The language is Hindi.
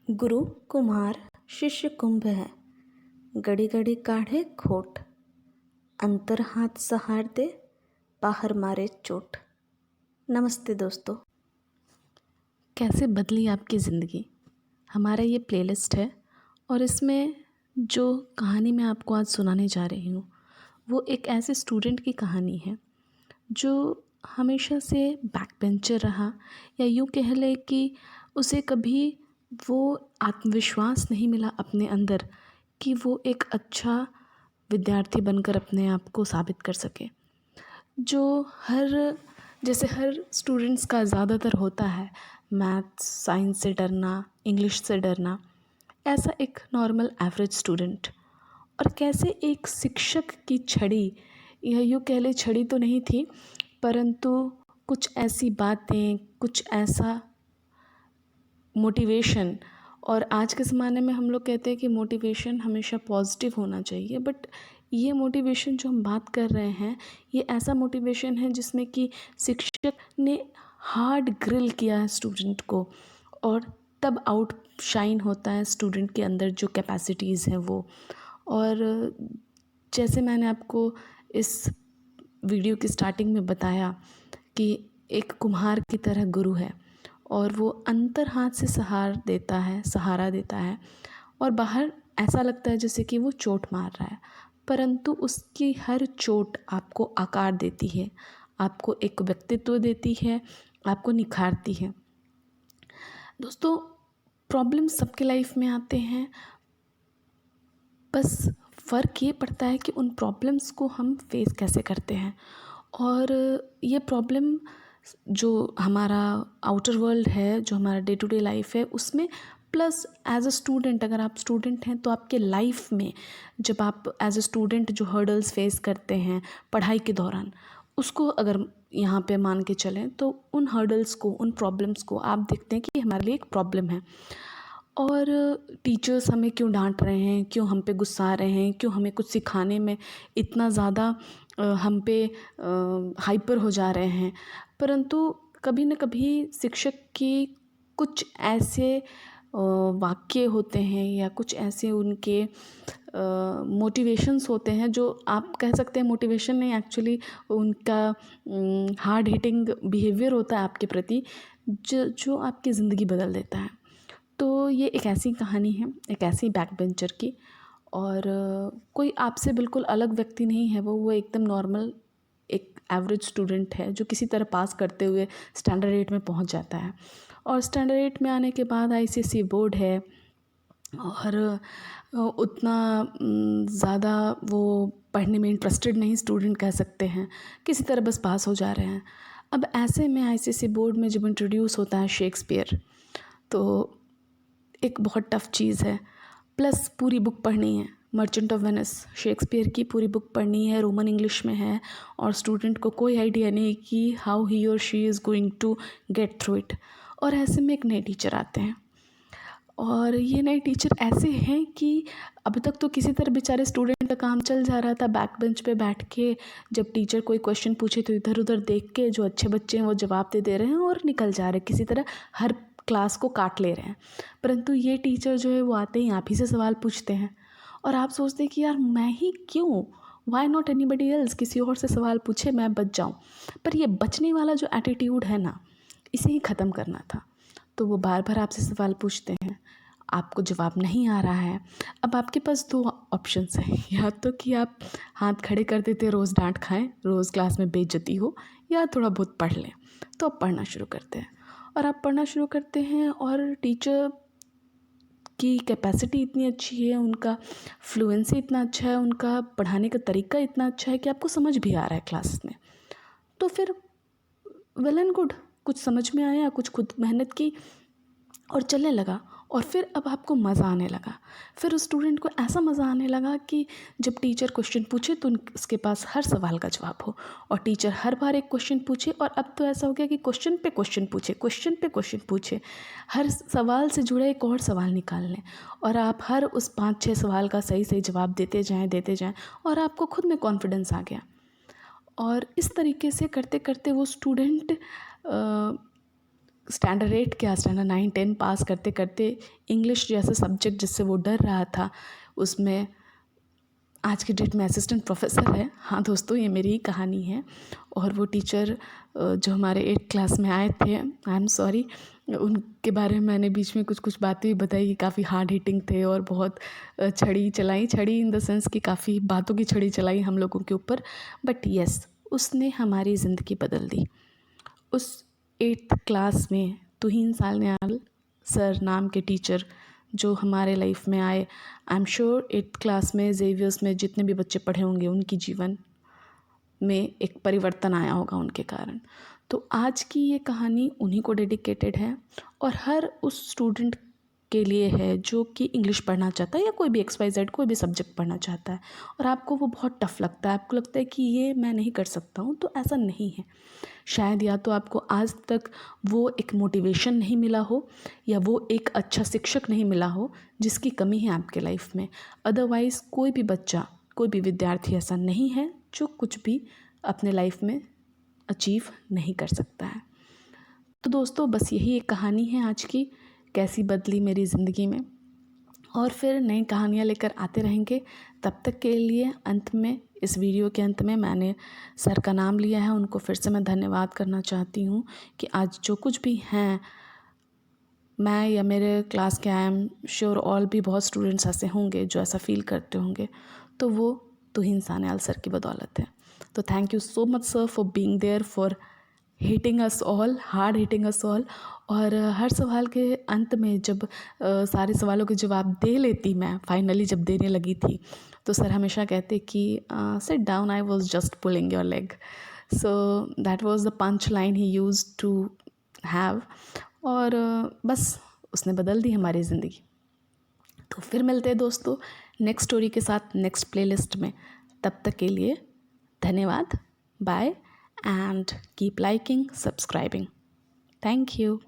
गुरु कुम्हार शिष्य कुंभ है। घड़ी घड़ी काढ़े खोट, अंतर हाथ सहार दे, बाहर मारे चोट। नमस्ते दोस्तों। कैसे बदली आपकी ज़िंदगी, हमारा ये प्लेलिस्ट है और इसमें जो कहानी मैं आपको आज सुनाने जा रही हूँ वो एक ऐसे स्टूडेंट की कहानी है जो हमेशा से बैक बेंचर रहा, या यूँ कह ले कि उसे कभी वो आत्मविश्वास नहीं मिला अपने अंदर कि वो एक अच्छा विद्यार्थी बनकर अपने आप को साबित कर सके। जो जैसे हर स्टूडेंट्स का ज़्यादातर होता है, मैथ्स साइंस से डरना, इंग्लिश से डरना, ऐसा एक नॉर्मल एवरेज स्टूडेंट। और कैसे एक शिक्षक की छड़ी, या यूँ कह ले छड़ी तो नहीं थी, परंतु कुछ ऐसी बातें, कुछ ऐसा मोटिवेशन। और आज के ज़माने में हम लोग कहते हैं कि मोटिवेशन हमेशा पॉजिटिव होना चाहिए, बट ये मोटिवेशन जो हम बात कर रहे हैं ये ऐसा मोटिवेशन है जिसमें कि शिक्षक ने हार्ड ग्रिल किया है स्टूडेंट को, और तब आउट शाइन होता है स्टूडेंट के अंदर जो कैपेसिटीज़ हैं वो। और जैसे मैंने आपको इस वीडियो की स्टार्टिंग में बताया कि एक कुम्हार की तरह गुरु है और वो अंतर हाथ से सहारा देता है और बाहर ऐसा लगता है जैसे कि वो चोट मार रहा है, परंतु उसकी हर चोट आपको आकार देती है, आपको एक व्यक्तित्व देती है, आपको निखारती है। दोस्तों, प्रॉब्लम सबके लाइफ में आते हैं, बस फ़र्क ये पड़ता है कि उन प्रॉब्लम्स को हम फेस कैसे करते हैं। और ये प्रॉब्लम जो हमारा आउटर वर्ल्ड है, जो हमारा डे टू डे लाइफ है, उसमें प्लस एज अ स्टूडेंट, अगर आप स्टूडेंट हैं तो आपके लाइफ में जब आप एज अ स्टूडेंट जो हर्डल्स फेस करते हैं पढ़ाई के दौरान, उसको अगर यहाँ पे मान के चलें तो उन हर्डल्स को, उन प्रॉब्लम्स को आप देखते हैं कि हमारे लिए एक प्रॉब्लम है। और टीचर्स हमें क्यों डांट रहे हैं, क्यों हम पे गुस्सा रहे हैं, क्यों हमें कुछ सिखाने में इतना ज़्यादा हम पे हाइपर हो जा रहे हैं। परंतु कभी न कभी शिक्षक की कुछ ऐसे वाक्य होते हैं या कुछ ऐसे उनके मोटिवेशंस होते हैं जो आप कह सकते हैं मोटिवेशन नहीं, एक्चुअली उनका हार्ड हिटिंग बिहेवियर होता है आपके प्रति, जो आपकी ज़िंदगी बदल देता है। तो ये एक ऐसी कहानी है, एक ऐसी बैक बेंचर की। और कोई आपसे बिल्कुल अलग व्यक्ति नहीं है, वो एकदम नॉर्मल एक एवरेज स्टूडेंट है जो किसी तरह पास करते हुए स्टैंडर्ड 8 में पहुंच जाता है। और स्टैंडर्ड 8 में आने के बाद आईसीएसई बोर्ड है और उतना ज़्यादा वो पढ़ने में इंटरेस्टेड नहीं स्टूडेंट कह सकते हैं, किसी तरह बस पास हो जा रहे हैं। अब ऐसे में आईसीएसई बोर्ड में जब इंट्रोड्यूस होता है शेक्सपियर, तो एक बहुत टफ़ चीज़ है, प्लस पूरी बुक पढ़नी है। मर्चेंट ऑफ वेनिस शेक्सपियर की पूरी बुक पढ़नी है, रोमन इंग्लिश में है, और स्टूडेंट को कोई आइडिया नहीं कि हाउ ही और she is going to get through it. और ऐसे में एक नए टीचर आते हैं, और ये नए टीचर ऐसे हैं कि अभी तक तो किसी तरह बेचारे स्टूडेंट का काम चल जा रहा था, बैक बेंच पे बैठ के जब टीचर कोई क्वेश्चन पूछे तो इधर उधर देख के जो अच्छे बच्चे हैं वो जवाब दे रहे हैं और निकल जा रहे हैं, किसी तरह हर क्लास को काट ले रहे हैं। परंतु ये टीचर जो है वो आते ही आप ही से सवाल पूछते हैं, और आप सोचते हैं कि यार मैं ही क्यों, वाई नॉट एनीबडी एल्स, किसी और से सवाल पूछे मैं बच जाऊँ। पर ये बचने वाला जो एटीट्यूड है ना, इसे ही ख़त्म करना था। तो वो बार बार आपसे सवाल पूछते हैं, आपको जवाब नहीं आ रहा है। अब आपके पास दो ऑप्शंस हैं, या तो कि आप हाथ खड़े कर देते रोज़ डांट खाएं, रोज़ क्लास में बेइज्जती हो, या थोड़ा बहुत पढ़ लें। तो आप पढ़ना शुरू करते हैं, और आप पढ़ना शुरू करते हैं और टीचर की कैपेसिटी इतनी अच्छी है, उनका फ्लुएंसी इतना अच्छा है, उनका पढ़ाने का तरीका इतना अच्छा है कि आपको समझ भी आ रहा है क्लास में। तो फिर वेल एंड गुड, कुछ समझ में आया, कुछ खुद मेहनत की और चलने लगा। और फिर अब आपको मज़ा आने लगा। फिर उस स्टूडेंट को ऐसा मज़ा आने लगा कि जब टीचर क्वेश्चन पूछे तो उसके पास हर सवाल का जवाब हो, और टीचर हर बार एक क्वेश्चन पूछे, और अब तो ऐसा हो गया कि क्वेश्चन पे क्वेश्चन पूछे, क्वेश्चन पे क्वेश्चन पूछे, हर सवाल से जुड़ा एक और सवाल निकाल लें, और आप हर उस 5-6 सवाल का सही सही जवाब देते जाएँ, और आपको खुद में कॉन्फिडेंस आ गया। और इस तरीके से करते करते वो स्टूडेंट स्टैंडर्ड 8 क्या स्टैंडर्ड 9 10 पास करते करते इंग्लिश जैसे सब्जेक्ट जिससे वो डर रहा था, उसमें आज की डेट में असिस्टेंट प्रोफेसर है। हाँ दोस्तों, ये मेरी ही कहानी है। और वो टीचर जो हमारे 8th क्लास में आए थे, आई एम सॉरी, उनके बारे में मैंने बीच में कुछ कुछ बातें भी बताई कि काफ़ी हार्ड हिटिंग थे और बहुत छड़ी इन द सेंस कि काफ़ी बातों की छड़ी चलाई हम लोगों के ऊपर। बट येस, उसने हमारी ज़िंदगी बदल दी। उस 8th क्लास में तुहीन सान्याल सर नाम के टीचर जो हमारे लाइफ में आए, I am sure 8th class में ज़ेवियर्स में जितने भी बच्चे पढ़े होंगे उनकी जीवन में एक परिवर्तन आया होगा उनके कारण। तो आज की ये कहानी उन्हीं को डेडिकेटेड है और हर उस स्टूडेंट के लिए है जो कि इंग्लिश पढ़ना चाहता है या कोई भी XYZ कोई भी सब्जेक्ट पढ़ना चाहता है और आपको वो बहुत टफ लगता है, आपको लगता है कि ये मैं नहीं कर सकता हूँ। तो ऐसा नहीं है। शायद या तो आपको आज तक वो एक मोटिवेशन नहीं मिला हो या वो एक अच्छा शिक्षक नहीं मिला हो जिसकी कमी है आपके लाइफ में। अदरवाइज़ कोई भी बच्चा, कोई भी विद्यार्थी ऐसा नहीं है जो कुछ भी अपने लाइफ में अचीव नहीं कर सकता है। तो दोस्तों, बस यही एक कहानी है आज की, कैसी बदली मेरी ज़िंदगी में। और फिर नई कहानियाँ लेकर आते रहेंगे। तब तक के लिए अंत में, इस वीडियो के अंत में मैंने सर का नाम लिया है, उनको फिर से मैं धन्यवाद करना चाहती हूँ कि आज जो कुछ भी हैं, मैं या मेरे क्लास के, आई एम श्योर ऑल भी बहुत स्टूडेंट्स ऐसे होंगे जो ऐसा फील करते होंगे, तो वो तुहीन सान्याल सर की बदौलत है। तो thank you so much sir for being there, for hitting us all, hard hitting us all. और हर सवाल के अंत में जब सारे सवालों के जवाब दे लेती, मैं फाइनली जब देने लगी थी, तो सर हमेशा कहते कि sit down, I was just pulling your leg. So that was the punch line he use to have. और बस उसने बदल दी हमारी ज़िंदगी। तो फिर मिलते हैं दोस्तों नेक्स्ट स्टोरी के साथ, नेक्स्ट प्लेलिस्ट में। तब तक के लिए धन्यवाद, bye, and keep liking, subscribing. Thank you.